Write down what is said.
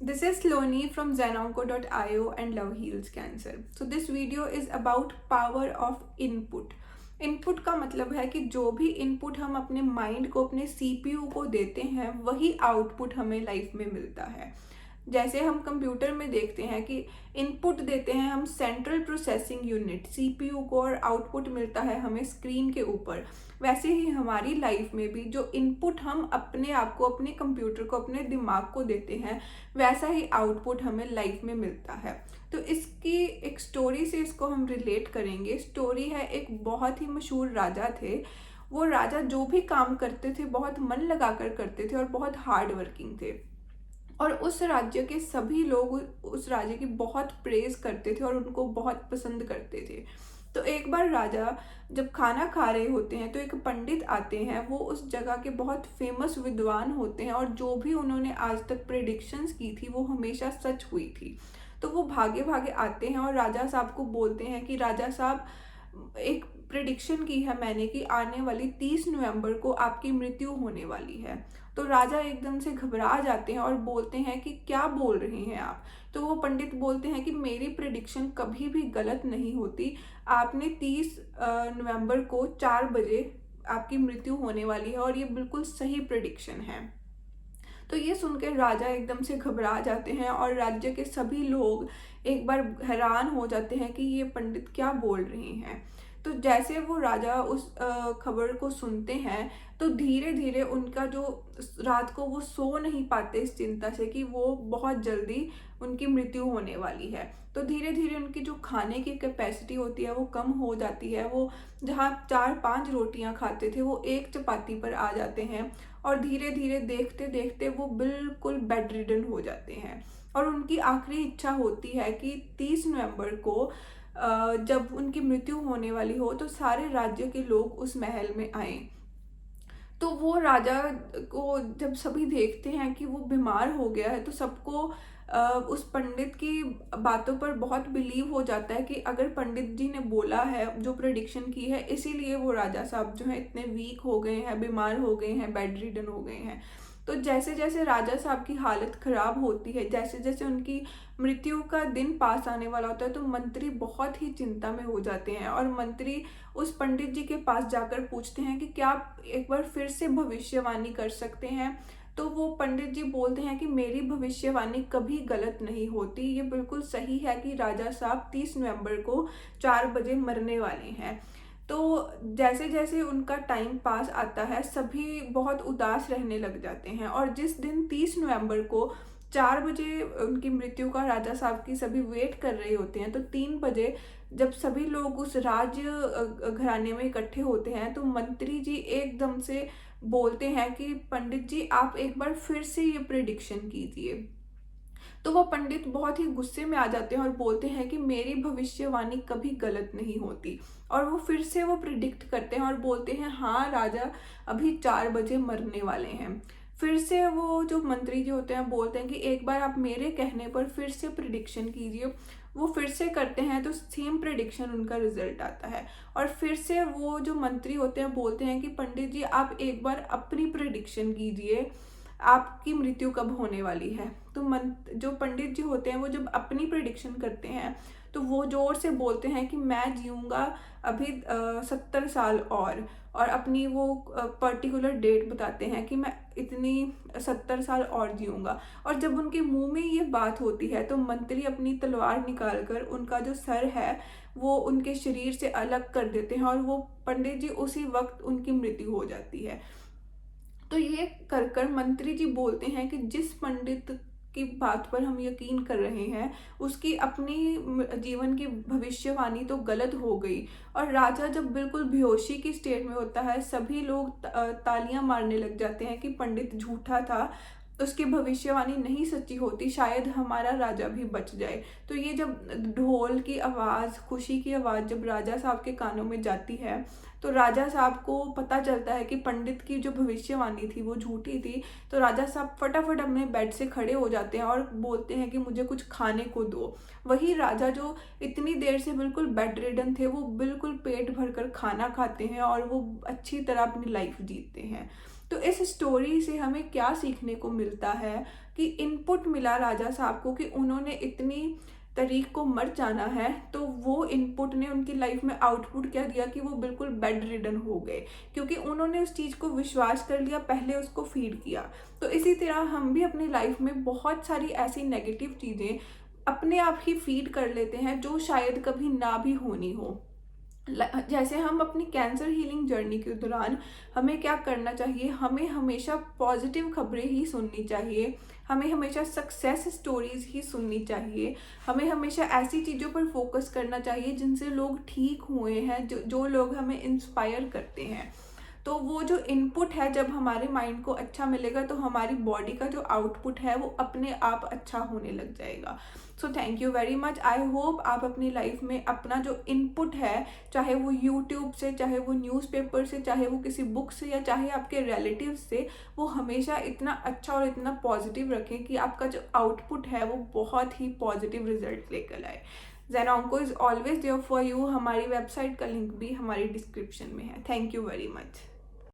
This is Sloni from zenonco.io and Love Heals Cancer. So this video is about power of input. Input का मतलब है कि जो भी इनपुट हम अपने माइंड को, अपने सीपीयू को देते हैं, वही आउटपुट हमें लाइफ में मिलता है। जैसे हम कंप्यूटर में देखते हैं कि इनपुट देते हैं हम सेंट्रल प्रोसेसिंग यूनिट सीपीयू को, और आउटपुट मिलता है हमें स्क्रीन के ऊपर। वैसे ही हमारी लाइफ में भी जो इनपुट हम अपने आप को, अपने कंप्यूटर को, अपने दिमाग को देते हैं, वैसा ही आउटपुट हमें लाइफ में मिलता है। तो इसकी एक स्टोरी से इसको हम रिलेट करेंगे। स्टोरी है, एक बहुत ही मशहूर राजा थे। वो राजा जो भी काम करते थे बहुत मन लगाकर करते थे और बहुत हार्ड वर्किंग थे, और उस राज्य के सभी लोग उस राज्य की बहुत प्रेज करते थे और उनको बहुत पसंद करते थे। तो एक बार राजा जब खाना खा रहे होते हैं तो एक पंडित आते हैं। वो उस जगह के बहुत फेमस विद्वान होते हैं और जो भी उन्होंने आज तक प्रेडिक्शंस की थी वो हमेशा सच हुई थी। तो वो भागे भागे आते हैं और राजा साहब को बोलते हैं कि राजा साहब, एक प्रिडिक्शन की है मैंने कि आने वाली 30 नवंबर को आपकी मृत्यु होने वाली है। तो राजा एकदम से घबरा जाते हैं और बोलते हैं कि क्या बोल रहे हैं आप। तो वो पंडित बोलते हैं कि मेरी प्रिडिक्शन कभी भी गलत नहीं होती। आपने 30 नवंबर को 4 बजे आपकी मृत्यु होने वाली है और ये बिल्कुल सही प्रिडिक्शन है। तो ये सुनकर राजा एकदम से घबरा जाते हैं और राज्य के सभी लोग एक बार हैरान हो जाते हैं कि ये पंडित क्या बोल रहे हैं। तो जैसे वो राजा उस खबर को सुनते हैं तो धीरे धीरे उनका जो, रात को वो सो नहीं पाते इस चिंता से कि वो बहुत जल्दी उनकी मृत्यु होने वाली है। तो धीरे धीरे उनकी जो खाने की कैपेसिटी होती है वो कम हो जाती है। वो जहाँ 4-5 रोटियां खाते थे वो एक चपाती पर आ जाते हैं, और धीरे धीरे देखते देखते वो बिल्कुल बेड रिडन हो जाते हैं। और उनकी आखिरी इच्छा होती है कि 30 नवंबर को जब उनकी मृत्यु होने वाली हो तो सारे राज्य के लोग उस महल में आए। तो वो राजा को जब सभी देखते हैं कि वो बीमार हो गया है तो सबको उस पंडित की बातों पर बहुत बिलीव हो जाता है कि अगर पंडित जी ने बोला है, जो प्रेडिक्शन की है, इसीलिए वो राजा साहब जो है इतने वीक हो गए हैं, बीमार हो गए हैं, बेड रिडन हो गए हैं। तो जैसे जैसे राजा साहब की हालत खराब होती है, जैसे जैसे उनकी मृत्यु का दिन पास आने वाला होता है, तो मंत्री बहुत ही चिंता में हो जाते हैं और मंत्री उस पंडित जी के पास जाकर पूछते हैं कि क्या आप एक बार फिर से भविष्यवाणी कर सकते हैं। तो वो पंडित जी बोलते हैं कि मेरी भविष्यवाणी कभी गलत नहीं होती, ये बिल्कुल सही है कि राजा साहब 30 नवंबर को 4 बजे मरने वाले हैं। तो जैसे जैसे उनका टाइम पास आता है सभी बहुत उदास रहने लग जाते हैं, और जिस दिन 30 नवंबर को 4 बजे उनकी मृत्यु का राजा साहब की सभी वेट कर रहे होते हैं, तो 3 बजे जब सभी लोग उस राज्य घराने में इकट्ठे होते हैं तो मंत्री जी एकदम से बोलते हैं कि पंडित जी आप एक बार फिर से ये प्रिडिक्शन कीजिए। तो वो पंडित बहुत ही गुस्से में आ जाते हैं और बोलते हैं कि मेरी भविष्यवाणी कभी गलत नहीं होती। और वो फिर से वो प्रिडिक्ट करते हैं और बोलते हैं हाँ राजा अभी 4 बजे मरने वाले हैं। फिर से वो जो मंत्री जी होते हैं बोलते हैं कि एक बार आप मेरे कहने पर फिर से प्रिडिक्शन कीजिए। वो फिर से करते हैं तो सेम प्रिडिक्शन उनका रिजल्ट आता है। और फिर से वो जो मंत्री होते हैं बोलते हैं कि पंडित जी आप एक बार अपनी प्रिडिक्शन कीजिए, आपकी मृत्यु कब होने वाली है। तो जो पंडित जी होते हैं वो जब अपनी प्रिडिक्शन करते हैं तो वो जोर से बोलते हैं कि मैं जीऊँगा अभी 70 साल और अपनी वो पर्टिकुलर डेट बताते हैं कि मैं इतनी 70 साल और जीऊँगा। और जब उनके मुंह में ये बात होती है तो मंत्री अपनी तलवार निकाल कर उनका जो सर है वो उनके शरीर से अलग कर देते हैं, और वो पंडित जी उसी वक्त उनकी मृत्यु हो जाती है। तो ये कर कर मंत्री जी बोलते हैं कि जिस पंडित की बात पर हम यकीन कर रहे हैं उसकी अपनी जीवन की भविष्यवाणी तो गलत हो गई। और राजा जब बिल्कुल बेहोशी की स्टेट में होता है सभी लोग तालियां मारने लग जाते हैं कि पंडित झूठा था, उसकी भविष्यवाणी नहीं सच्ची होती, शायद हमारा राजा भी बच जाए। तो ये जब ढोल की आवाज़, खुशी की आवाज़ जब राजा साहब के कानों में जाती है तो राजा साहब को पता चलता है कि पंडित की जो भविष्यवाणी थी वो झूठी थी। तो राजा साहब फटाफट अपने बेड से खड़े हो जाते हैं और बोलते हैं कि मुझे कुछ खाने को दो। वही राजा जो इतनी देर से बिल्कुल बेड रिडन थे वो बिल्कुल पेट भरकर खाना खाते हैं और वो अच्छी तरह अपनी लाइफ जीते हैं। तो इस स्टोरी से हमें क्या सीखने को मिलता है कि इनपुट मिला राजा साहब को कि उन्होंने इतनी तारीख को मर जाना है, तो वो इनपुट ने उनकी लाइफ में आउटपुट क्या दिया कि वो बिल्कुल बेड रिडन हो गए, क्योंकि उन्होंने उस चीज़ को विश्वास कर लिया, पहले उसको फीड किया। तो इसी तरह हम भी अपनी लाइफ में बहुत सारी ऐसी नेगेटिव चीज़ें अपने आप ही फीड कर लेते हैं जो शायद कभी ना भी होनी हो। जैसे हम अपनी कैंसर हीलिंग जर्नी के दौरान हमें क्या करना चाहिए, हमें हमेशा पॉजिटिव खबरें ही सुननी चाहिए, हमें हमेशा सक्सेस स्टोरीज ही सुननी चाहिए, हमें हमेशा ऐसी चीज़ों पर फोकस करना चाहिए जिनसे लोग ठीक हुए हैं, जो जो लोग हमें इंस्पायर करते हैं। तो वो जो इनपुट है, जब हमारे माइंड को अच्छा मिलेगा तो हमारी बॉडी का जो आउटपुट है वो अपने आप अच्छा होने लग जाएगा। So thank you very much. I hope आप अपनी लाइफ में अपना जो इनपुट है, चाहे वो यूट्यूब से, चाहे वो न्यूज़पेपर से, चाहे वो किसी बुक से, या चाहे आपके रिलेटिव से, वो हमेशा इतना अच्छा और इतना पॉजिटिव रखें कि आपका जो आउटपुट है वो बहुत ही पॉजिटिव रिजल्ट लेकर आए। Zenonco is always there for you. हमारी वेबसाइट का लिंक भी हमारी डिस्क्रिप्शन में है। Thank you very much.